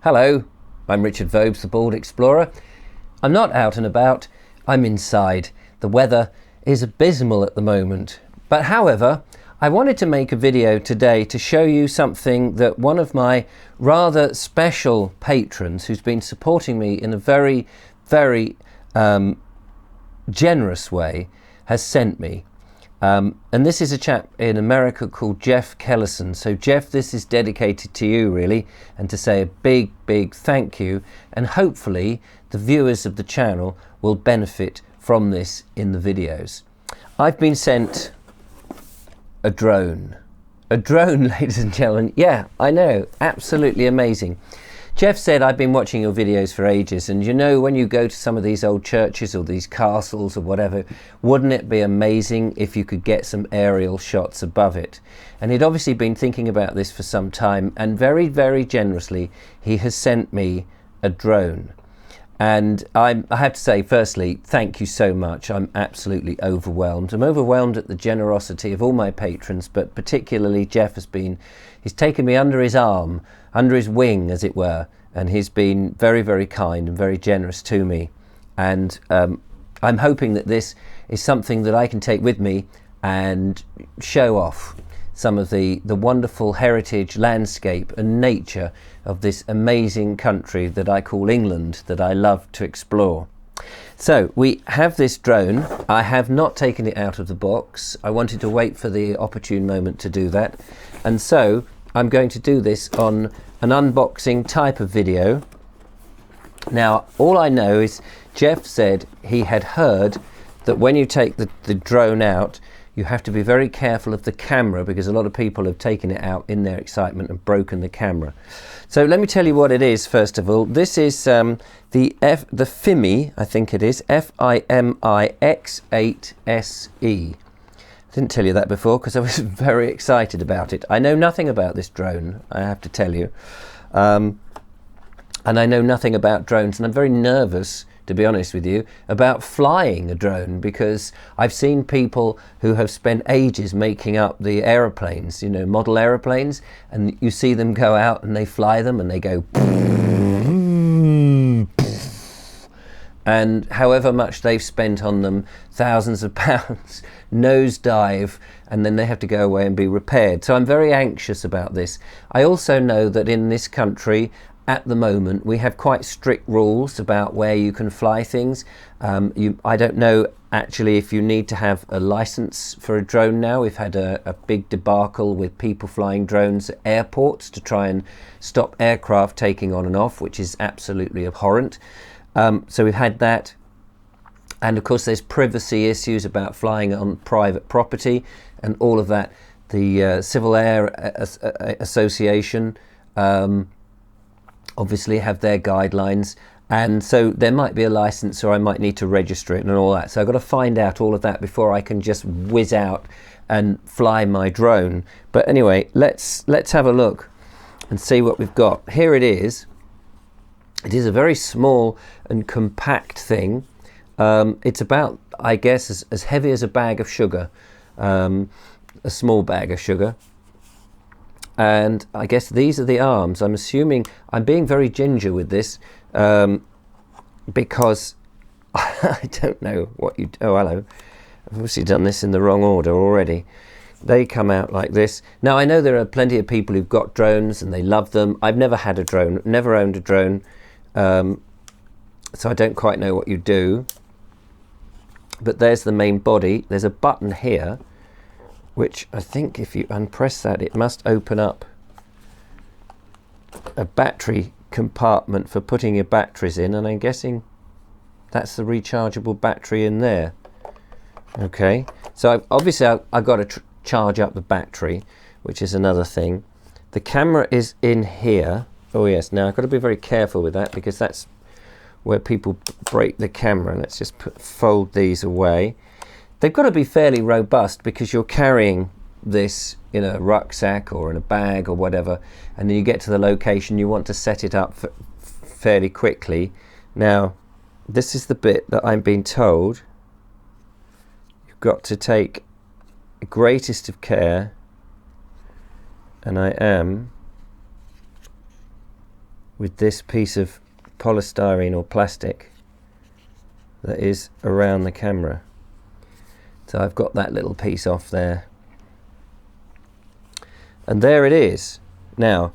Hello, I'm Richard Vobes, the Bald Explorer. I'm not out and about, I'm inside. The weather is abysmal at the moment. But however, I wanted to make a video today to show you something that one of my rather special patrons, who's been supporting me in a very, very generous way, has sent me. And this is a chap in America called Jeff Kellison. So Jeff, this is dedicated to you really, and to say a big, big thank you. And hopefully the viewers of the channel will benefit from this in the videos. I've been sent a drone. A drone, ladies and gentlemen. Yeah, I know, absolutely amazing. Jeff said, I've been watching your videos for ages, and you know, when you go to some of these old churches or these castles or whatever, wouldn't it be amazing if you could get some aerial shots above it? And he'd obviously been thinking about this for some time, and very, very generously, he has sent me a drone. And I have to say, firstly, thank you so much. I'm absolutely overwhelmed. I'm overwhelmed at the generosity of all my patrons, but particularly Jeff he's taken me under his arm, under his wing, as it were, and he's been very, very kind and very generous to me. And I'm hoping that this is something that I can take with me and show off some of the wonderful heritage, landscape and nature of this amazing country that I call England, that I love to explore. So we have this drone. I have not taken it out of the box. I wanted to wait for the opportune moment to do that. And so I'm going to do this on an unboxing type of video. Now, all I know is Jeff said he had heard that when you take the drone out, you have to be very careful of the camera, because a lot of people have taken it out in their excitement and broken the camera. So let me tell you what it is first of all. This is the FIMI, I think it is, FIMI X8 SE. I didn't tell you that before because I was very excited about it. I know nothing about this drone, I have to tell you. And I know nothing about drones, and I'm very nervous, to be honest with you, about flying a drone, because I've seen people who have spent ages making up the aeroplanes, you know, model aeroplanes, and you see them go out and they fly them and they go and however much they've spent on them, thousands of pounds, nosedive, and then they have to go away and be repaired. So I'm very anxious about this. I also know that in this country at the moment we have quite strict rules about where you can fly things. I don't know actually if you need to have a license for a drone now. We've had a big debacle with people flying drones at airports to try and stop aircraft taking on and off, which is absolutely abhorrent. So we've had that, and of course there's privacy issues about flying on private property and all of that. The Civil Air Association obviously have their guidelines, and so there might be a license, or I might need to register it and all that. So I've got to find out all of that before I can just whiz out and fly my drone. But anyway, let's have a look and see what we've got. Here it is. It is a very small and compact thing. It's about, I guess, as heavy as a bag of sugar, a small bag of sugar. And I guess these are the arms. I'm assuming, I'm being very ginger with this, because I don't know what you, oh hello, I've obviously done this in the wrong order already. They come out like this. Now I know there are plenty of people who've got drones and they love them. I've never had a drone, never owned a drone. So I don't quite know what you do, but there's the main body. There's a button here, which I think if you unpress that, it must open up a battery compartment for putting your batteries in, and I'm guessing that's the rechargeable battery in there. Okay, so obviously I've got to charge up the battery, which is another thing. The camera is in here. Oh yes, now I've got to be very careful with that, because that's where people break the camera. Let's just fold these away. They've got to be fairly robust, because you're carrying this in a rucksack or in a bag or whatever, and then you get to the location, you want to set it up fairly quickly. Now, this is the bit that I'm being told you've got to take the greatest of care, and I am with this piece of polystyrene or plastic that is around the camera. So I've got that little piece off there. And there it is. Now,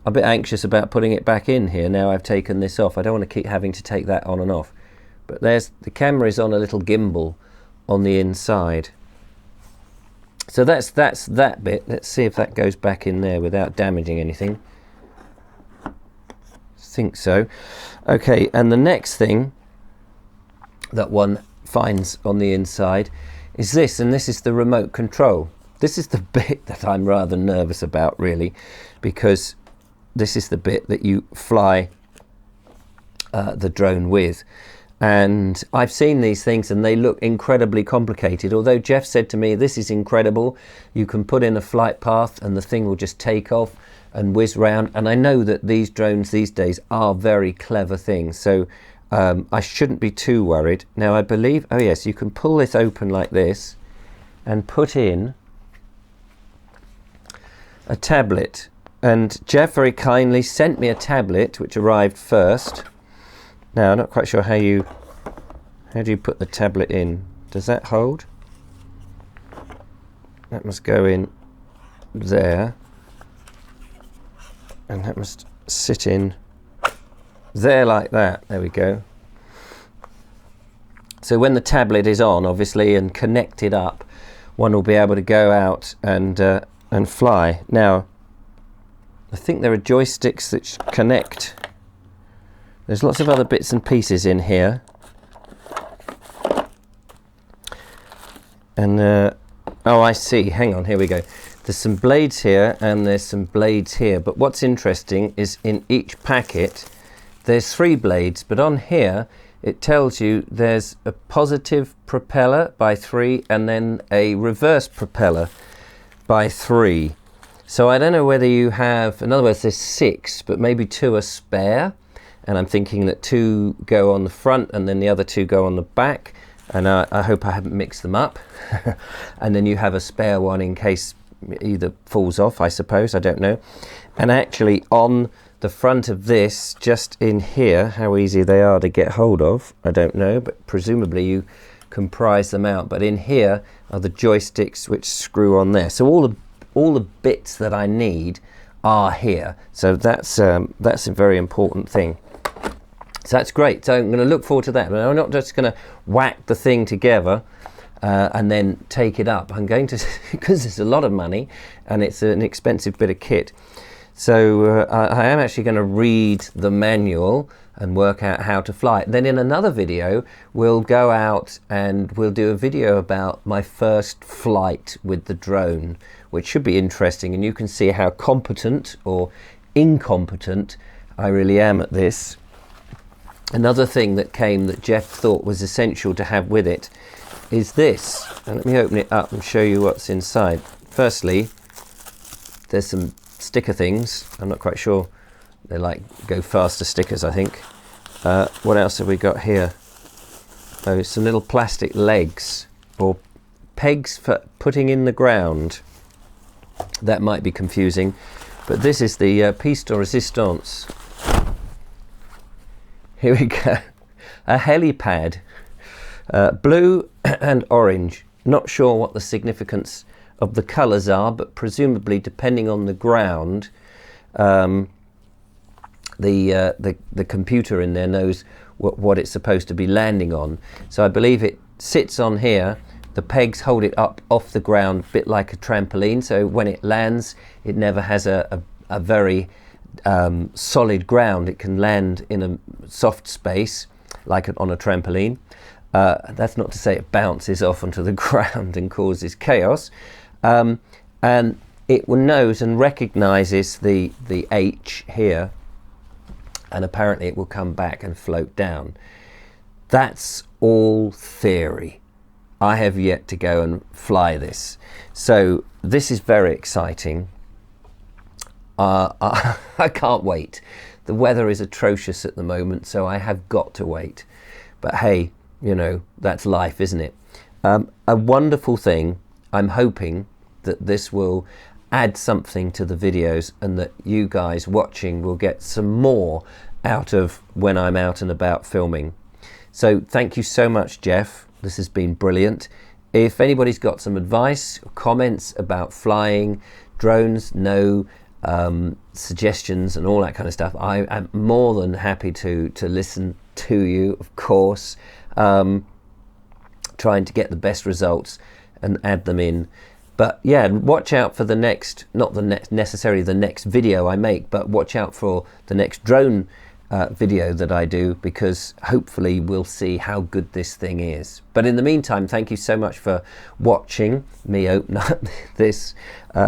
I'm a bit anxious about putting it back in here now I've taken this off. I don't want to keep having to take that on and off. But there's the camera is on a little gimbal on the inside. So that's that bit. Let's see if that goes back in there without damaging anything. I think so. Okay, and the next thing that one finds on the inside is this, and this is the remote control. This is the bit that I'm rather nervous about, really, because this is the bit that you fly the drone with. And I've seen these things and they look incredibly complicated, although Jeff said to me, this is incredible. You can put in a flight path and the thing will just take off and whiz round. And I know that these drones these days are very clever things, so I shouldn't be too worried. Now I believe, oh yes, you can pull this open like this and put in a tablet. And Jeff very kindly sent me a tablet which arrived first. Now I'm not quite sure how do you put the tablet in? Does that hold? That must go in there, and that must sit in there like that. There we go. So when the tablet is on, obviously, and connected up, one will be able to go out and fly. Now, I think there are joysticks that connect. There's lots of other bits and pieces in here. And, oh, I see. Hang on, here we go. There's some blades here and there's some blades here. But what's interesting is in each packet, there's 3 blades. But on here, it tells you there's a positive propeller by 3 and then a reverse propeller by 3. So I don't know whether you have, in other words, there's 6, but maybe 2 are spare. And I'm thinking that 2 go on the front and then the other 2 go on the back. And I hope I haven't mixed them up. And then you have a spare one in case either falls off, I suppose, I don't know. And actually on the front of this, just in here, how easy they are to get hold of, I don't know, but presumably you can prise them out. But in here are the joysticks which screw on there. So all the bits that I need are here. So that's a very important thing. So that's great. So I'm going to look forward to that. But I'm not just going to whack the thing together and then take it up. I'm going to, because it's a lot of money and it's an expensive bit of kit. So I am actually going to read the manual and work out how to fly it. Then in another video, we'll go out and we'll do a video about my first flight with the drone, which should be interesting. And you can see how competent or incompetent I really am at this. Another thing that came that Jeff thought was essential to have with it is this. And let me open it up and show you what's inside. Firstly, there's some sticker things. I'm not quite sure. They're like go faster stickers, I think. What else have we got here? Oh, some little plastic legs or pegs for putting in the ground. That might be confusing. But this is the piece de resistance. Here we go, a helipad, blue and orange. Not sure what the significance of the colours are, but presumably depending on the ground, the computer in there knows what it's supposed to be landing on. So I believe it sits on here. The pegs hold it up off the ground, a bit like a trampoline. So when it lands, it never has a very solid ground. It can land in a soft space like on a trampoline. That's not to say it bounces off onto the ground and causes chaos. And it knows and recognizes the H here, and apparently it will come back and float down. That's all theory. I have yet to go and fly this. So this is very exciting. I can't wait. The weather is atrocious at the moment, so I have got to wait. But hey, you know, that's life, isn't it? A wonderful thing. I'm hoping that this will add something to the videos, and that you guys watching will get some more out of when I'm out and about filming. So thank you so much, Jeff. This has been brilliant. If anybody's got some advice or comments about flying drones, suggestions and all that kind of stuff, I am more than happy to listen to you, of course, trying to get the best results and add them in. But yeah, watch out for the next, not necessarily the next video I make, but watch out for the next drone video that I do, because hopefully we'll see how good this thing is. But in the meantime, thank you so much for watching me open up this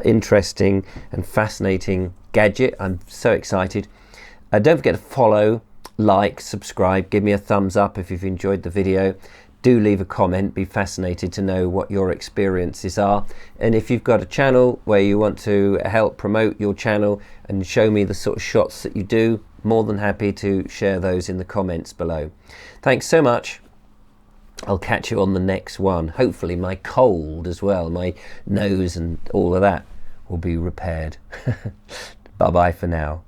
interesting and fascinating gadget. I'm so excited. Don't forget to follow, like, subscribe, give me a thumbs up if you've enjoyed the video. Do leave a comment, be fascinated to know what your experiences are. And if you've got a channel where you want to help promote your channel and show me the sort of shots that you do, more than happy to share those in the comments below. Thanks so much. I'll catch you on the next one. Hopefully my cold as well, my nose and all of that will be repaired. Bye bye for now.